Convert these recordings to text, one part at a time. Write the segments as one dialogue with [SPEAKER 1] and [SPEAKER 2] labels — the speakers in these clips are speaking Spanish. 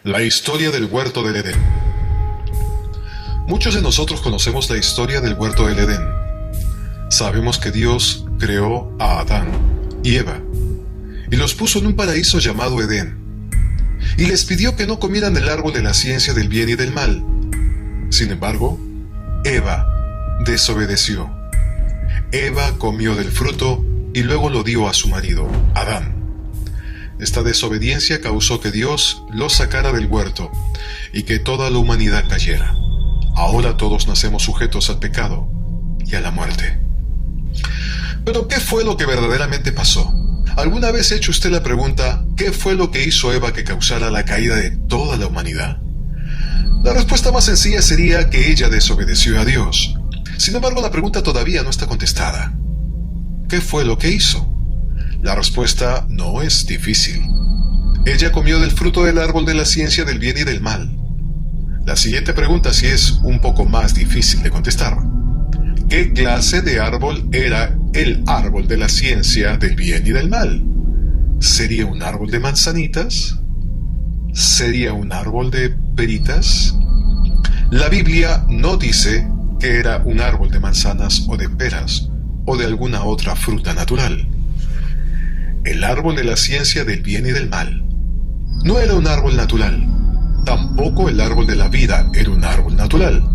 [SPEAKER 1] La historia del huerto del Edén. Muchos de nosotros conocemos la historia del huerto del Edén. Sabemos que Dios creó a Adán y Eva y los puso en un paraíso llamado Edén, y les pidió que no comieran del árbol de la ciencia del bien y del mal. Sin embargo, Eva desobedeció. Eva comió del fruto y luego lo dio a su marido, Adán. Esta desobediencia causó que Dios los sacara del huerto y que toda la humanidad cayera. Ahora todos nacemos sujetos al pecado y a la muerte. Pero ¿qué fue lo que verdaderamente pasó? ¿Alguna vez ha hecho usted la pregunta, ¿qué fue lo que hizo Eva que causara la caída de toda la humanidad? La respuesta más sencilla sería que ella desobedeció a Dios. Sin embargo, la pregunta todavía no está contestada. ¿Qué fue lo que hizo? La respuesta no es difícil. Ella comió del fruto del árbol de la ciencia del bien y del mal. La siguiente pregunta sí es un poco más difícil de contestar. ¿Qué clase de árbol era el árbol de la ciencia del bien y del mal? ¿Sería un árbol de manzanitas? ¿Sería un árbol de peritas? La Biblia no dice que era un árbol de manzanas o de peras o de alguna otra fruta natural. El árbol de la ciencia del bien y del mal no era un árbol natural. Tampoco el árbol de la vida era un árbol natural.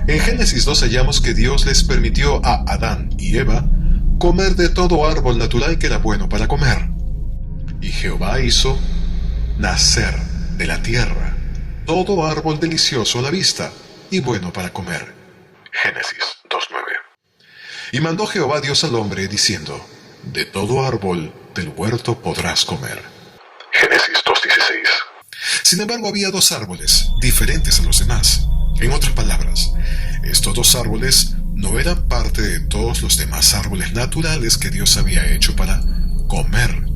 [SPEAKER 1] En Génesis 2 hallamos que Dios les permitió a Adán y Eva comer de todo árbol natural que era bueno para comer. Y Jehová hizo nacer de la tierra todo árbol delicioso a la vista y bueno para comer. Génesis 2:9. Y mandó Jehová Dios al hombre diciendo: de todo árbol del huerto podrás comer. Génesis 2:16. Sin embargo, había dos árboles diferentes a los demás. En otras palabras, estos dos árboles no eran parte de todos los demás árboles naturales que Dios había hecho para comer.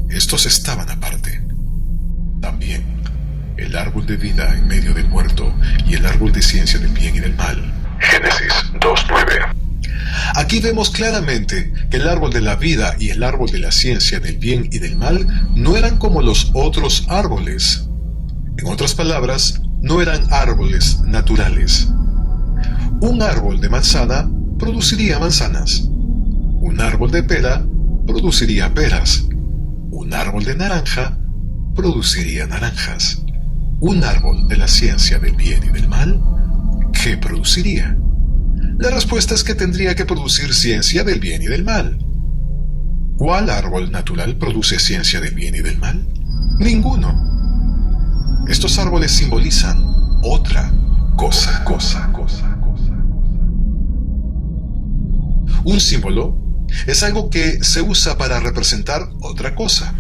[SPEAKER 1] Estos estaban aparte. También el árbol de vida en medio del huerto y el árbol de ciencia del bien y del mal. Génesis 2:9. Aquí vemos claramente que el árbol de la vida y el árbol de la ciencia del bien y del mal no eran como los otros árboles. En otras palabras, no eran árboles naturales. Un árbol de manzana produciría manzanas. Un árbol de pera produciría peras. Un árbol de naranja produciría naranjas. Un árbol de la ciencia del bien y del mal, ¿qué produciría? La respuesta es que tendría que producir ciencia del bien y del mal. ¿Cuál árbol natural produce ciencia del bien y del mal? Ninguno. Estos árboles simbolizan otra cosa. Un símbolo es algo que se usa para representar otra cosa.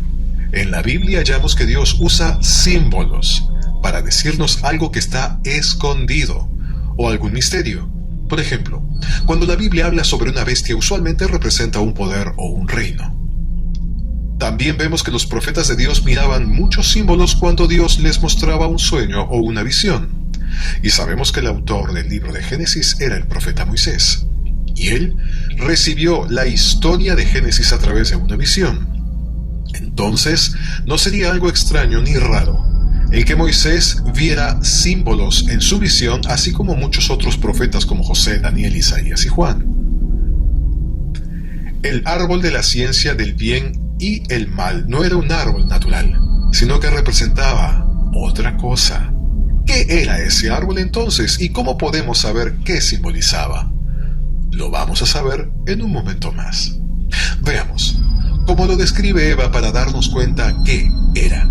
[SPEAKER 1] En la Biblia hallamos que Dios usa símbolos para decirnos algo que está escondido o algún misterio. Por ejemplo, cuando la Biblia habla sobre una bestia, usualmente representa un poder o un reino. También vemos que los profetas de Dios miraban muchos símbolos cuando Dios les mostraba un sueño o una visión. Y sabemos que el autor del libro de Génesis era el profeta Moisés. Y él recibió la historia de Génesis a través de una visión. Entonces, no sería algo extraño ni raro el que Moisés viera símbolos en su visión, así como muchos otros profetas como José, Daniel, Isaías y Juan. El árbol de la ciencia del bien y el mal no era un árbol natural, sino que representaba otra cosa. ¿Qué era ese árbol entonces y cómo podemos saber qué simbolizaba? Lo vamos a saber en un momento más. Veamos cómo lo describe Eva para darnos cuenta qué era.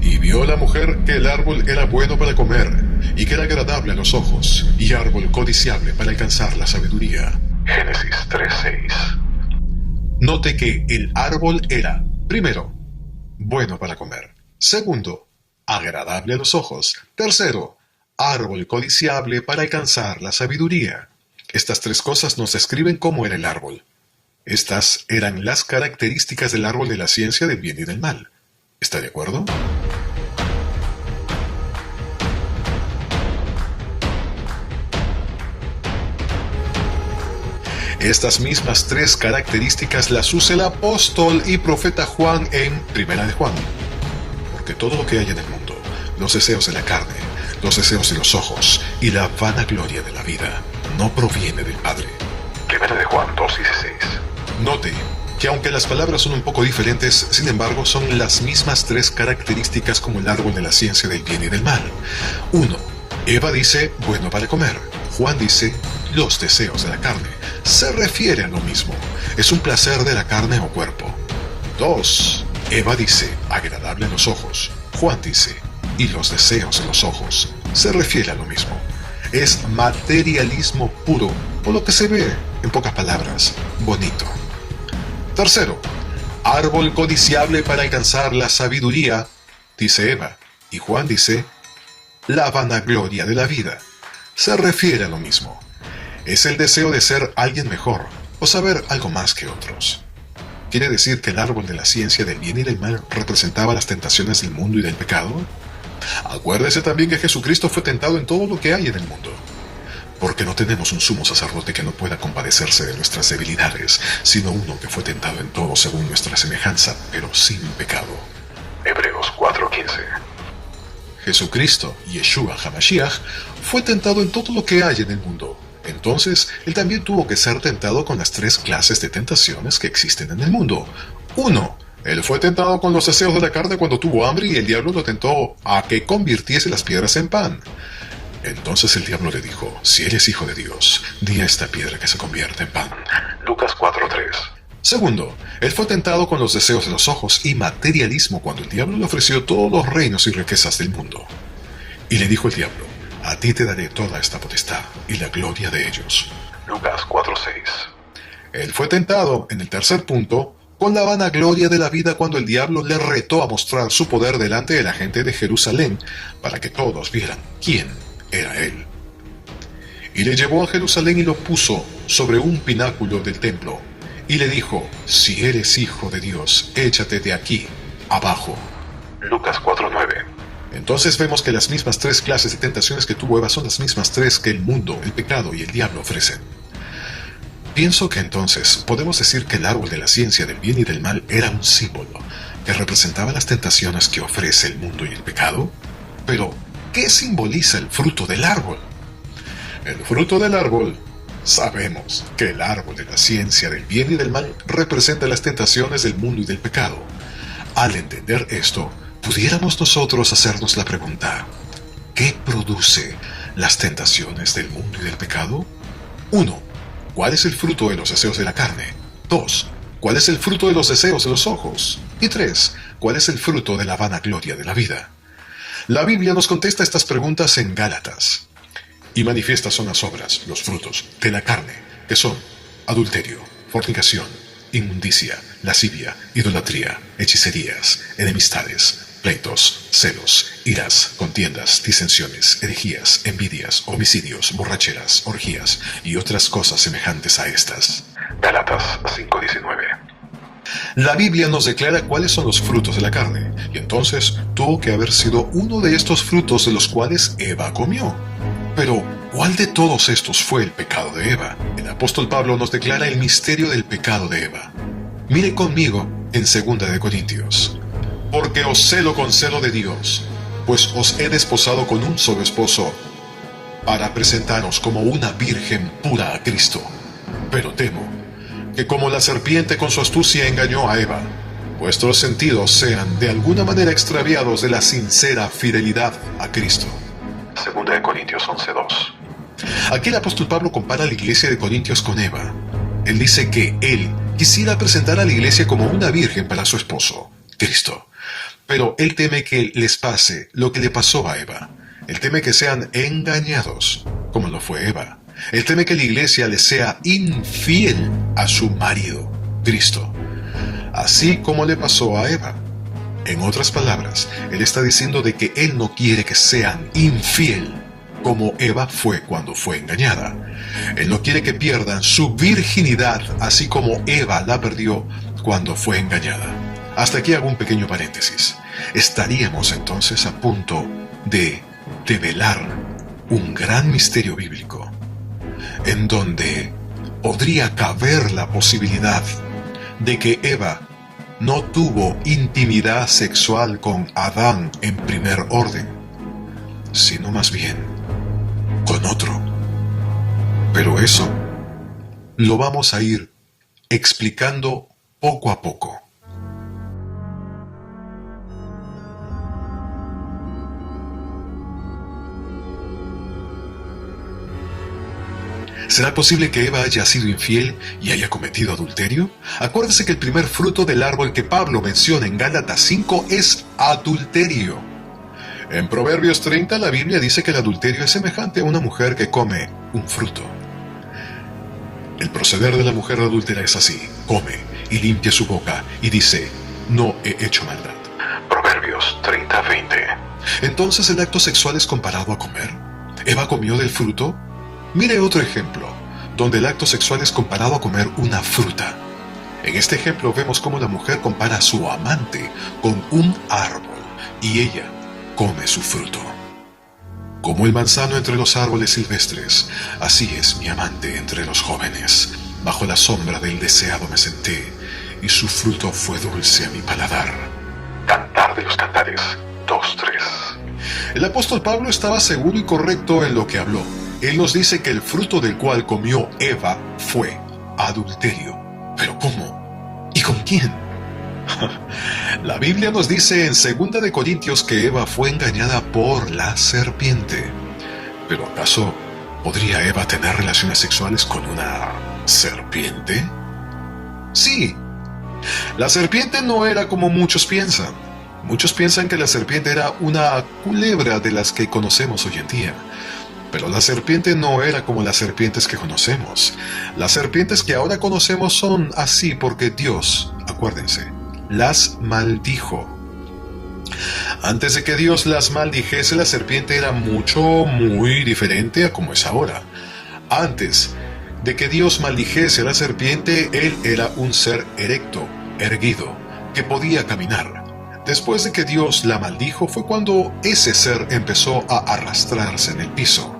[SPEAKER 1] Y vio la mujer que el árbol era bueno para comer, y que era agradable a los ojos, y árbol codiciable para alcanzar la sabiduría. Génesis 3:6. Note que el árbol era, primero, bueno para comer. Segundo, agradable a los ojos. Tercero, árbol codiciable para alcanzar la sabiduría. Estas tres cosas nos describen cómo era el árbol. Estas eran las características del árbol de la ciencia del bien y del mal. ¿Está de acuerdo? Estas mismas tres características las usa el apóstol y profeta Juan en Primera de Juan. Porque todo lo que hay en el mundo, los deseos de la carne, los deseos de los ojos y la vanagloria de la vida no proviene del Padre. Primera de Juan 2:16. Note que aunque las palabras son un poco diferentes, sin embargo son las mismas tres características como el árbol de la ciencia del bien y del mal. 1. Eva dice, bueno para comer. Juan dice, los deseos de la carne. Se refiere a lo mismo. Es un placer de la carne o cuerpo. 2. Eva dice, agradable a los ojos. Juan dice, y los deseos de los ojos. Se refiere a lo mismo. Es materialismo puro, o lo que se ve, en pocas palabras, bonito. 3. Árbol codiciable para alcanzar la sabiduría, dice Eva, y Juan dice, la vanagloria de la vida. Se refiere a lo mismo. Es el deseo de ser alguien mejor, o saber algo más que otros. ¿Quiere decir que el árbol de la ciencia del bien y del mal representaba las tentaciones del mundo y del pecado? Acuérdese también que Jesucristo fue tentado en todo lo que hay en el mundo. Porque no tenemos un sumo sacerdote que no pueda compadecerse de nuestras debilidades, sino uno que fue tentado en todo según nuestra semejanza, pero sin pecado. Hebreos 4:15. Jesucristo, Yeshua HaMashiach, fue tentado en todo lo que hay en el mundo. Entonces, él también tuvo que ser tentado con las tres clases de tentaciones que existen en el mundo. 1. Él fue tentado con los deseos de la carne cuando tuvo hambre y el diablo lo tentó a que convirtiese las piedras en pan. Entonces el diablo le dijo, si eres hijo de Dios, di a esta piedra que se convierta en pan. Lucas 4:3. 2. Él fue tentado con los deseos de los ojos y materialismo cuando el diablo le ofreció todos los reinos y riquezas del mundo. Y le dijo el diablo, a ti te daré toda esta potestad y la gloria de ellos. Lucas 4:6. Él fue tentado, en el tercer punto, con la vanagloria de la vida cuando el diablo le retó a mostrar su poder delante de la gente de Jerusalén para que todos vieran quién era él. Y le llevó a Jerusalén y lo puso sobre un pináculo del templo, y le dijo, si eres hijo de Dios, échate de aquí, abajo. Lucas 4:9. Entonces vemos que las mismas tres clases de tentaciones que tuvo Eva son las mismas tres que el mundo, el pecado y el diablo ofrecen. Pienso que entonces podemos decir que el árbol de la ciencia del bien y del mal era un símbolo que representaba las tentaciones que ofrece el mundo y el pecado. Pero, ¿qué simboliza el fruto del árbol? El fruto del árbol, sabemos que el árbol de la ciencia del bien y del mal representa las tentaciones del mundo y del pecado. Al entender esto, pudiéramos nosotros hacernos la pregunta, ¿qué produce las tentaciones del mundo y del pecado? 1. ¿Cuál es el fruto de los deseos de la carne? 2. ¿Cuál es el fruto de los deseos de los ojos? Y 3. ¿Cuál es el fruto de la vanagloria de la vida? La Biblia nos contesta estas preguntas en Gálatas. Y manifiestas son las obras, los frutos, de la carne, que son adulterio, fornicación, inmundicia, lascivia, idolatría, hechicerías, enemistades, pleitos, celos, iras, contiendas, disensiones, herejías, envidias, homicidios, borracheras, orgías y otras cosas semejantes a estas. Gálatas 5:19. La Biblia nos declara cuáles son los frutos de la carne, y entonces tuvo que haber sido uno de estos frutos de los cuales Eva comió. Pero, ¿cuál de todos estos fue el pecado de Eva? El apóstol Pablo nos declara el misterio del pecado de Eva. Mire conmigo en 2 de Corintios. Porque os celo con celo de Dios, pues os he desposado con un solo esposo, para presentaros como una virgen pura a Cristo. Pero temo que como la serpiente con su astucia engañó a Eva, vuestros sentidos sean de alguna manera extraviados de la sincera fidelidad a Cristo. 2 de Corintios 11:2. Aquí el apóstol Pablo compara a la iglesia de Corintios con Eva. Él dice que él quisiera presentar a la iglesia como una virgen para su esposo, Cristo. Pero él teme que les pase lo que le pasó a Eva. Él teme que sean engañados, como lo fue Eva. Él teme que la iglesia le sea infiel a su marido, Cristo, así como le pasó a Eva. En otras palabras, él está diciendo de que él no quiere que sean infiel, como Eva fue cuando fue engañada. Él no quiere que pierdan su virginidad, así como Eva la perdió cuando fue engañada. Hasta aquí hago un pequeño paréntesis. Estaríamos entonces a punto de develar un gran misterio bíblico, en donde podría caber la posibilidad de que Eva no tuvo intimidad sexual con Adán en primer orden, sino más bien con otro. Pero eso lo vamos a ir explicando poco a poco. ¿Será posible que Eva haya sido infiel y haya cometido adulterio? Acuérdese que el primer fruto del árbol que Pablo menciona en Gálatas 5 es adulterio. En Proverbios 30 la Biblia dice que el adulterio es semejante a una mujer que come un fruto. El proceder de la mujer adúltera es así: come y limpia su boca y dice, no he hecho maldad. Proverbios 30:20. Entonces el acto sexual es comparado a comer. ¿Eva comió del fruto? Mire otro ejemplo, donde el acto sexual es comparado a comer una fruta. En este ejemplo vemos cómo la mujer compara a su amante con un árbol y ella come su fruto. Como el manzano entre los árboles silvestres, así es mi amante entre los jóvenes. Bajo la sombra del deseado me senté, y su fruto fue dulce a mi paladar. Cantar de los Cantares 2:3. El apóstol Pablo estaba seguro y correcto en lo que habló. Él nos dice que el fruto del cual comió Eva fue adulterio. ¿Pero cómo? ¿Y con quién? La Biblia nos dice en 2 de Corintios que Eva fue engañada por la serpiente. ¿Pero acaso podría Eva tener relaciones sexuales con una serpiente? Sí. La serpiente no era como muchos piensan. Muchos piensan que la serpiente era una culebra de las que conocemos hoy en día. Pero la serpiente no era como las serpientes que conocemos. Las serpientes que ahora conocemos son así porque Dios, acuérdense, las maldijo. Antes de que Dios las maldijese, la serpiente era muy diferente a como es ahora. Antes de que Dios maldijese a la serpiente, él era un ser erecto, erguido, que podía caminar. Después de que Dios la maldijo fue cuando ese ser empezó a arrastrarse en el piso.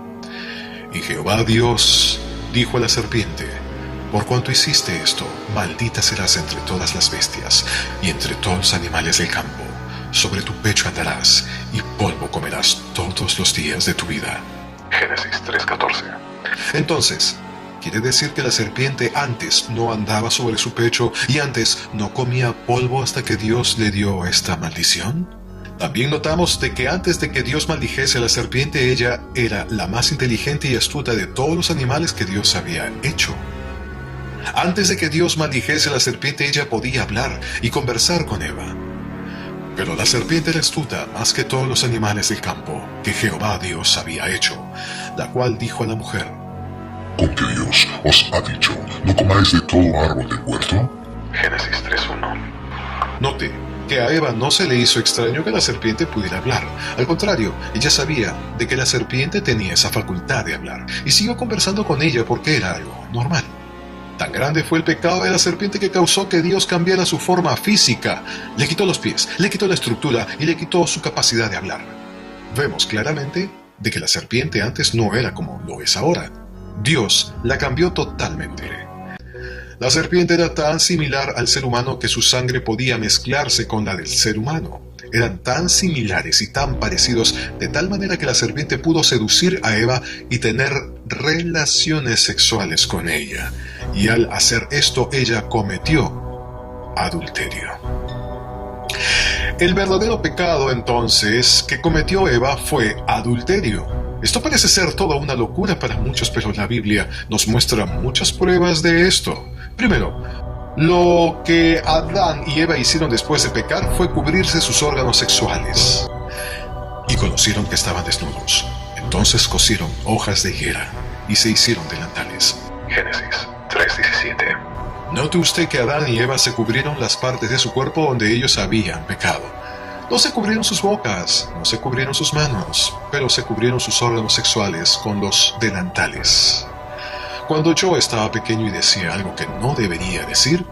[SPEAKER 1] Y Jehová Dios dijo a la serpiente, por cuanto hiciste esto, maldita serás entre todas las bestias y entre todos los animales del campo. Sobre tu pecho andarás y polvo comerás todos los días de tu vida. Génesis 3:14. Entonces, ¿quiere decir que la serpiente antes no andaba sobre su pecho y antes no comía polvo hasta que Dios le dio esta maldición? También notamos de que antes de que Dios maldijese a la serpiente, ella era la más inteligente y astuta de todos los animales que Dios había hecho. Antes de que Dios maldijese a la serpiente, ella podía hablar y conversar con Eva. Pero la serpiente era astuta más que todos los animales del campo que Jehová Dios había hecho, la cual dijo a la mujer,
[SPEAKER 2] ¿con qué Dios os ha dicho, no comáis de todo árbol del huerto?
[SPEAKER 1] Génesis 3:1. Note que a Eva no se le hizo extraño que la serpiente pudiera hablar. Al contrario, ella sabía de que la serpiente tenía esa facultad de hablar, y siguió conversando con ella porque era algo normal. Tan grande fue el pecado de la serpiente que causó que Dios cambiara su forma física. Le quitó los pies, le quitó la estructura y le quitó su capacidad de hablar. Vemos claramente de que la serpiente antes no era como lo es ahora. Dios la cambió totalmente. La serpiente era tan similar al ser humano que su sangre podía mezclarse con la del ser humano. Eran tan similares y tan parecidos de tal manera que la serpiente pudo seducir a Eva y tener relaciones sexuales con ella. Y al hacer esto, ella cometió adulterio. El verdadero pecado, entonces, que cometió Eva fue adulterio. Esto parece ser toda una locura para muchos, pero la Biblia nos muestra muchas pruebas de esto. Primero, lo que Adán y Eva hicieron después de pecar fue cubrirse sus órganos sexuales. Y conocieron que estaban desnudos. Entonces cosieron hojas de higuera y se hicieron delantales. Génesis 3:17. Note usted que Adán y Eva se cubrieron las partes de su cuerpo donde ellos habían pecado. No se cubrieron sus bocas, no se cubrieron sus manos, pero se cubrieron sus órganos sexuales con los delantales. Cuando yo estaba pequeño y decía algo que no debería decir,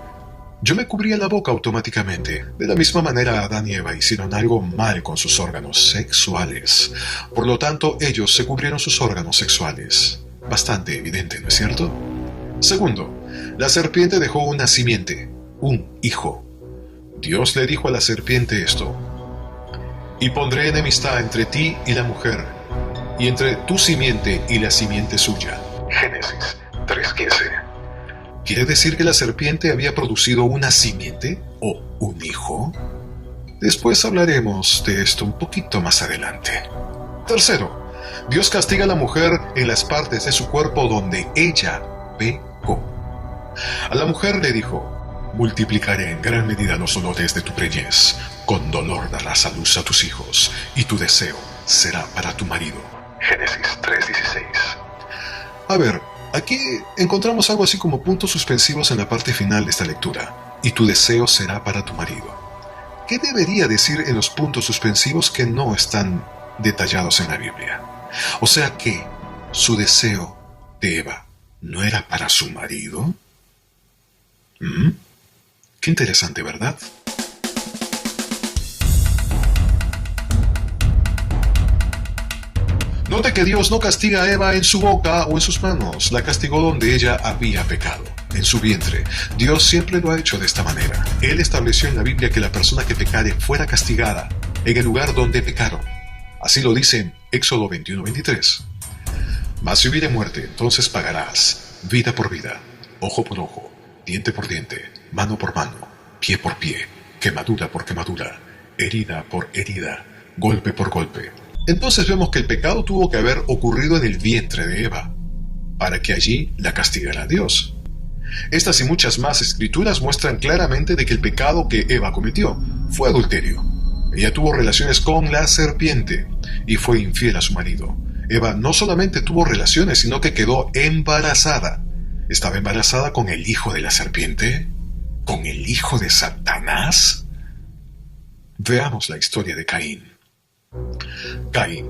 [SPEAKER 1] yo me cubría la boca automáticamente. De la misma manera, Adán y Eva hicieron algo mal con sus órganos sexuales. Por lo tanto, ellos se cubrieron sus órganos sexuales. Bastante evidente, ¿no es cierto? Segundo, la serpiente dejó una simiente, un hijo. Dios le dijo a la serpiente esto: y pondré enemistad entre ti y la mujer, y entre tu simiente y la simiente suya. Génesis 3:15. ¿Quiere decir que la serpiente había producido una simiente o un hijo? Después hablaremos de esto un poquito más adelante. Tercero, Dios castiga a la mujer en las partes de su cuerpo donde ella pecó. A la mujer le dijo: multiplicaré en gran medida los dolores de tu preñez, con dolor darás a luz a tus hijos, y tu deseo será para tu marido. Génesis 3:16. A ver, aquí encontramos algo así como puntos suspensivos en la parte final de esta lectura. Y tu deseo será para tu marido. ¿Qué debería decir en los puntos suspensivos que no están detallados en la Biblia? O sea que su deseo de Eva no era para su marido. Qué interesante, ¿verdad? Note que Dios no castiga a Eva en su boca o en sus manos, la castigó donde ella había pecado, en su vientre. Dios siempre lo ha hecho de esta manera. Él estableció en la Biblia que la persona que pecare fuera castigada en el lugar donde pecaron. Así lo dice en Éxodo 21:23. Mas si hubiere muerte, entonces pagarás vida por vida, ojo por ojo, diente por diente, mano por mano, pie por pie, quemadura por quemadura, herida por herida, golpe por golpe. Entonces vemos que el pecado tuvo que haber ocurrido en el vientre de Eva, para que allí la castigara Dios. Estas y muchas más escrituras muestran claramente de que el pecado que Eva cometió fue adulterio. Ella tuvo relaciones con la serpiente y fue infiel a su marido. Eva no solamente tuvo relaciones, sino que quedó embarazada. ¿Estaba embarazada con el hijo de la serpiente? ¿Con el hijo de Satanás? Veamos la historia de Caín. Caín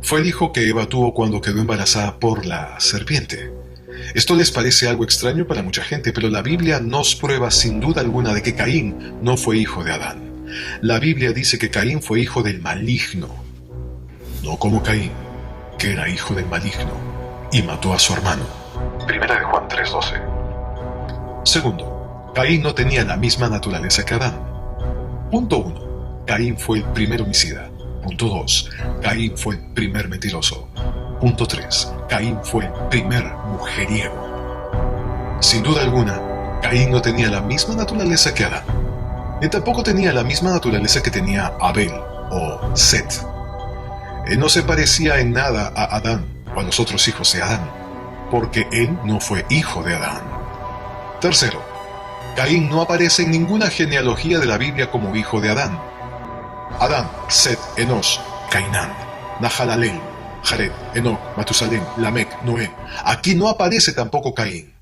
[SPEAKER 1] fue el hijo que Eva tuvo cuando quedó embarazada por la serpiente. Esto les parece algo extraño para mucha gente, pero la Biblia nos prueba sin duda alguna de que Caín no fue hijo de Adán. La Biblia dice que Caín fue hijo del maligno, no como Caín, que era hijo del maligno y mató a su hermano. Primera de Juan 3:12. Segundo, Caín no tenía la misma naturaleza que Adán. Punto 1. Caín fue el primer homicida. Punto 2. Caín fue el primer mentiroso. Punto 3. Caín fue el primer mujeriego. Sin duda alguna, Caín no tenía la misma naturaleza que Adán. Ni tampoco tenía la misma naturaleza que tenía Abel o Set. Él no se parecía en nada a Adán o a los otros hijos de Adán, porque él no fue hijo de Adán. Tercero, Caín no aparece en ninguna genealogía de la Biblia como hijo de Adán. Adán, Set, Enos, Cainán, Nahalalel, Jared, Enoc, Matusalén, Lamec, Noé. Aquí no aparece tampoco Caín.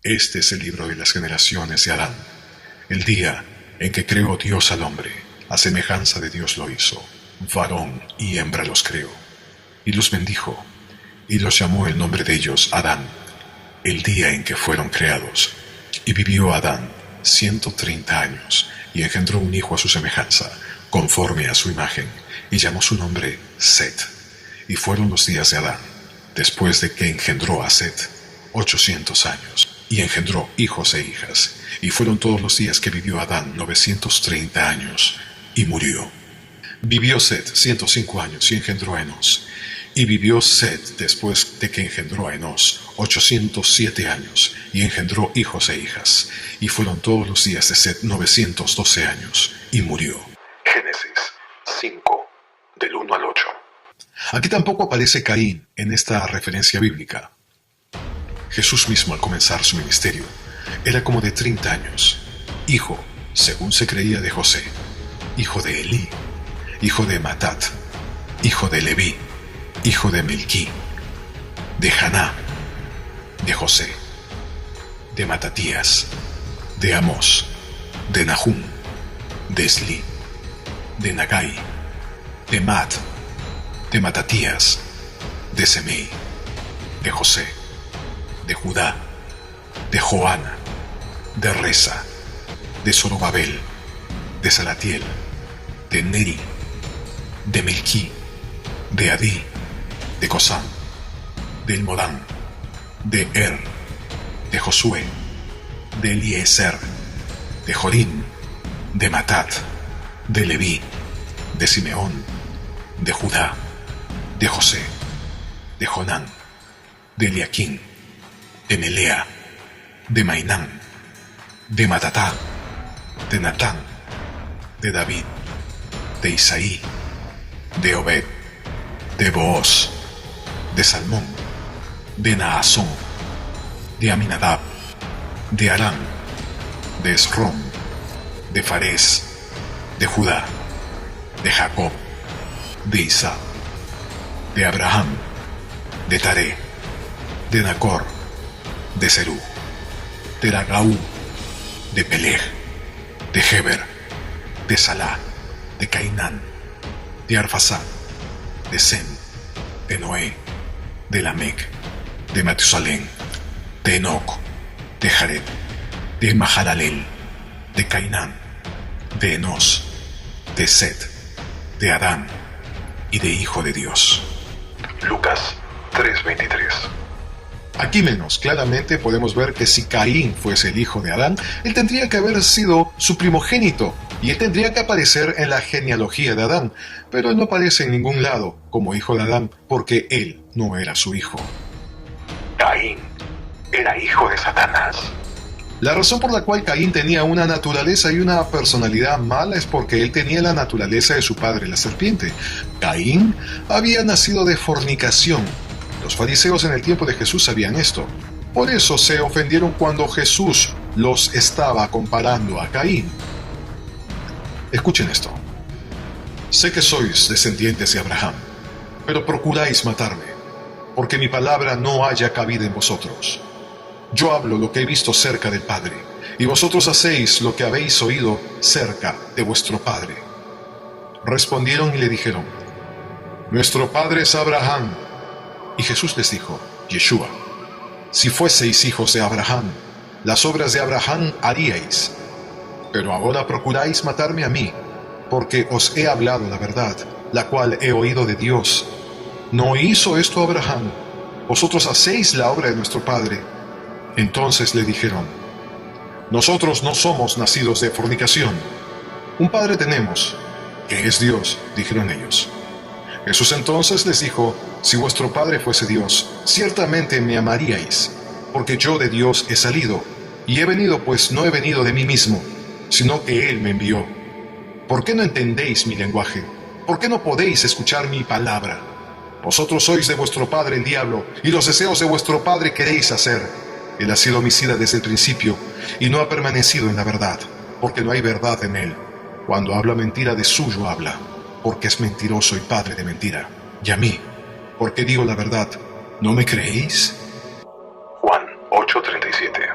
[SPEAKER 1] Este es el libro de las generaciones de Adán. El día en que creó Dios al hombre, a semejanza de Dios lo hizo. Varón y hembra los creó. Y los bendijo, y los llamó el nombre de ellos Adán, el día en que fueron creados. Y vivió Adán 130 años, y engendró un hijo a su semejanza, conforme a su imagen, y llamó su nombre Set. Y fueron los días de Adán, después de que engendró a Set, 800 años, y engendró hijos e hijas, y fueron todos los días que vivió Adán 930 años, y murió. Vivió Set 105 años y engendró a Enos. Y vivió Set después de que engendró a Enos 807 años y engendró hijos e hijas. Y fueron todos los días de Set 912 años y murió. Génesis 5, del 1 al 8. Aquí tampoco aparece Caín en esta referencia bíblica. Jesús mismo al comenzar su ministerio era como de 30 años, hijo, según se creía, de José, hijo de Elí, hijo de Matat, hijo de Leví, hijo de Melquí, de Haná, de José, de Matatías, de Amós, de Nahum, de Esli, de Nagai, de Mat, de Matatías, de Semei, de José, de Judá, de Joana, de Resa, de Zorobabel, de Salatiel, de Neri, de Melquí, de Adí, de Cosam, de Elmodam, de Er, de Josué, de Eliezer, de Jorim, de Matat, de Leví, de Simeón, de Judá, de José, de Jonán, de Eliaquín, de Melea, de Mainán, de Matatá, de Natán, de David, de Isaí, de Obed, de Booz, de Salmón, de Naasón, de Aminadab, de Aram, de Esrom, de Farés, de Judá, de Jacob, de Isaac, de Abraham, de Taré, de Nacor, de Serú, de Ragaú, de Peleg, de Heber, de Salá, de Cainán, de Arfasad, de Sem, de Noé, de Lamec, de Matusalén, de Enoc, de Jared, de Mahalalel, de Cainán, de Enos, de Set, de Adán y de Hijo de Dios. Lucas 3:23. Aquí menos claramente podemos ver que si Caín fuese el hijo de Adán, él tendría que haber sido su primogénito y él tendría que aparecer en la genealogía de Adán, pero él no aparece en ningún lado como hijo de Adán porque él no era su hijo. Caín era hijo de Satanás. La razón por la cual Caín tenía una naturaleza y una personalidad mala es porque él tenía la naturaleza de su padre, la serpiente. Caín había nacido de fornicación. Los fariseos en el tiempo de Jesús sabían esto. Por eso se ofendieron cuando Jesús los estaba comparando a Caín. Escuchen esto. Sé que sois descendientes de Abraham, pero procuráis matarme, porque mi palabra no haya cabida en vosotros. Yo hablo lo que he visto cerca del Padre, y vosotros hacéis lo que habéis oído cerca de vuestro Padre. Respondieron y le dijeron, nuestro Padre es Abraham. Y Jesús les dijo, Yeshua, si fueseis hijos de Abraham, las obras de Abraham haríais. Pero ahora procuráis matarme a mí, porque os he hablado la verdad, la cual he oído de Dios. ¿No hizo esto Abraham? Vosotros hacéis la obra de nuestro Padre. Entonces le dijeron, nosotros no somos nacidos de fornicación. Un Padre tenemos, que es Dios, dijeron ellos. Jesús entonces les dijo, si vuestro Padre fuese Dios, ciertamente me amaríais, porque yo de Dios he salido, y he venido pues no he venido de mí mismo, sino que Él me envió. ¿Por qué no entendéis mi lenguaje? ¿Por qué no podéis escuchar mi palabra? Vosotros sois de vuestro padre el diablo, y los deseos de vuestro padre queréis hacer. Él ha sido homicida desde el principio, y no ha permanecido en la verdad, porque no hay verdad en él. Cuando habla mentira, de suyo habla, porque es mentiroso y padre de mentira. Y a mí, porque digo la verdad, ¿no me creéis? Juan 8:37.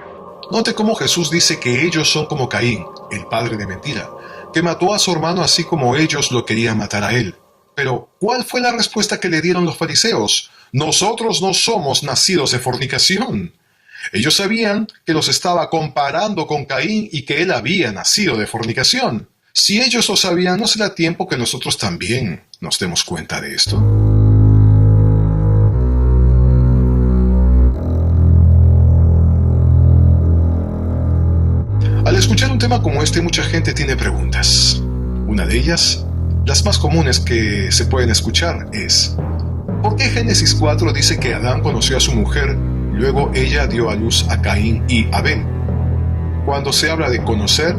[SPEAKER 1] Note cómo Jesús dice que ellos son como Caín, el padre de mentira, que mató a su hermano así como ellos lo querían matar a él. Pero, ¿cuál fue la respuesta que le dieron los fariseos? Nosotros no somos nacidos de fornicación. Ellos sabían que los estaba comparando con Caín y que él había nacido de fornicación. Si ellos lo sabían, ¿no será tiempo que nosotros también nos demos cuenta de esto? Al escuchar un tema como este, mucha gente tiene preguntas. Una de ellas, las más comunes que se pueden escuchar, es ¿por qué Génesis 4 dice que Adán conoció a su mujer, luego ella dio a luz a Caín y Abel? Cuando se habla de conocer,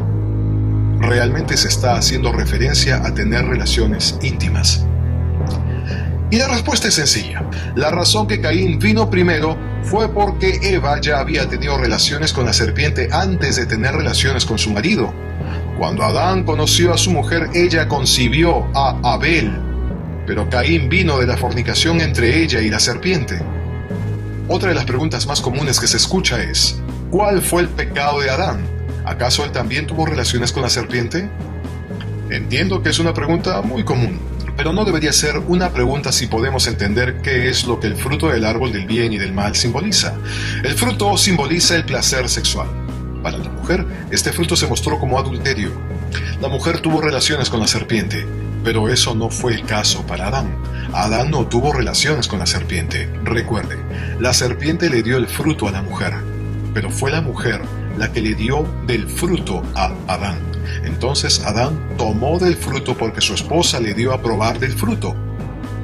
[SPEAKER 1] realmente se está haciendo referencia a tener relaciones íntimas. Y la respuesta es sencilla. La razón que Caín vino primero fue porque Eva ya había tenido relaciones con la serpiente antes de tener relaciones con su marido. Cuando Adán conoció a su mujer, ella concibió a Abel, pero Caín vino de la fornicación entre ella y la serpiente. Otra de las preguntas más comunes que se escucha es, ¿cuál fue el pecado de Adán? ¿Acaso él también tuvo relaciones con la serpiente? Entiendo que es una pregunta muy común, pero no debería ser una pregunta si podemos entender qué es lo que el fruto del árbol del bien y del mal simboliza. El fruto simboliza el placer sexual. Para la mujer, este fruto se mostró como adulterio. La mujer tuvo relaciones con la serpiente, pero eso no fue el caso para Adán. Adán no tuvo relaciones con la serpiente. Recuerde, la serpiente le dio el fruto a la mujer, pero fue la mujer la que le dio del fruto a Adán. Entonces Adán tomó del fruto porque su esposa le dio a probar del fruto.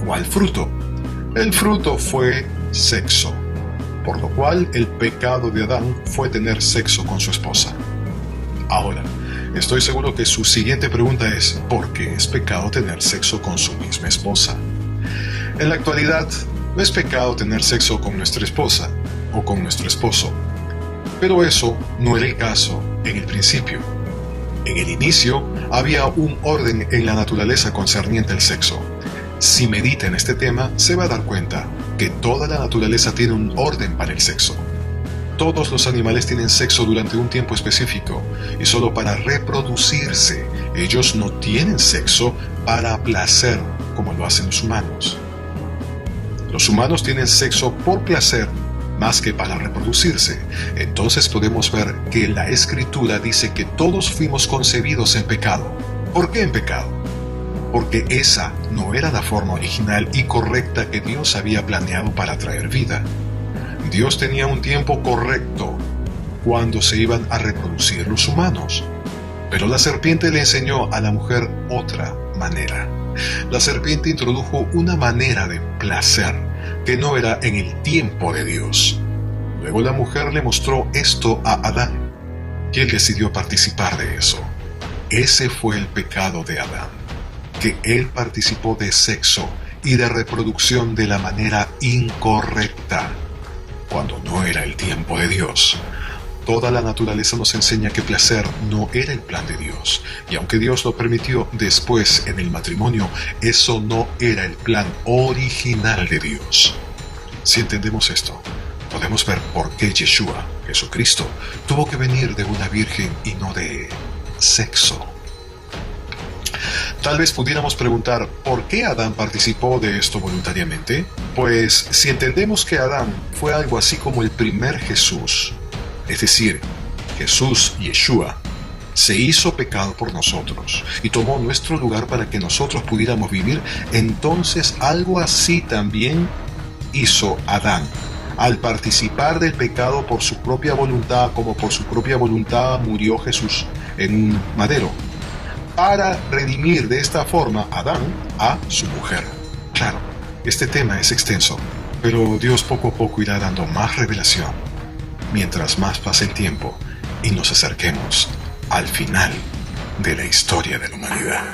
[SPEAKER 1] ¿Cuál fruto? El fruto fue sexo, por lo cual el pecado de Adán fue tener sexo con su esposa. Ahora, estoy seguro que su siguiente pregunta es: ¿por qué es pecado tener sexo con su misma esposa? En la actualidad, no es pecado tener sexo con nuestra esposa o con nuestro esposo, pero eso no era el caso en el principio. En el inicio había un orden en la naturaleza concerniente al sexo. Si medita en este tema, se va a dar cuenta que toda la naturaleza tiene un orden para el sexo. Todos los animales tienen sexo durante un tiempo específico y solo para reproducirse. Ellos no tienen sexo para placer como lo hacen los humanos. Los humanos tienen sexo por placer más que para reproducirse. Entonces podemos ver que la Escritura dice que todos fuimos concebidos en pecado. ¿Por qué en pecado? Porque esa no era la forma original y correcta que Dios había planeado para traer vida. Dios tenía un tiempo correcto cuando se iban a reproducir los humanos. Pero la serpiente le enseñó a la mujer otra manera. La serpiente introdujo una manera de placer que no era en el tiempo de Dios. Luego la mujer le mostró esto a Adán, y él decidió participar de eso. Ese fue el pecado de Adán, que él participó de sexo y de reproducción de la manera incorrecta, cuando no era el tiempo de Dios. Toda la naturaleza nos enseña que placer no era el plan de Dios, y aunque Dios lo permitió después en el matrimonio, eso no era el plan original de Dios. Si entendemos esto, podemos ver por qué Yeshua, Jesucristo, tuvo que venir de una virgen y no de sexo. Tal vez pudiéramos preguntar, ¿por qué Adán participó de esto voluntariamente? Pues si entendemos que Adán fue algo así como el primer Jesús, es decir, Jesús, Yeshua, se hizo pecado por nosotros y tomó nuestro lugar para que nosotros pudiéramos vivir, entonces algo así también hizo Adán. Al participar del pecado por su propia voluntad, como por su propia voluntad murió Jesús en un madero, para redimir de esta forma Adán a su mujer. Claro, este tema es extenso, pero Dios poco a poco irá dando más revelación mientras más pase el tiempo y nos acerquemos al final de la historia de la humanidad.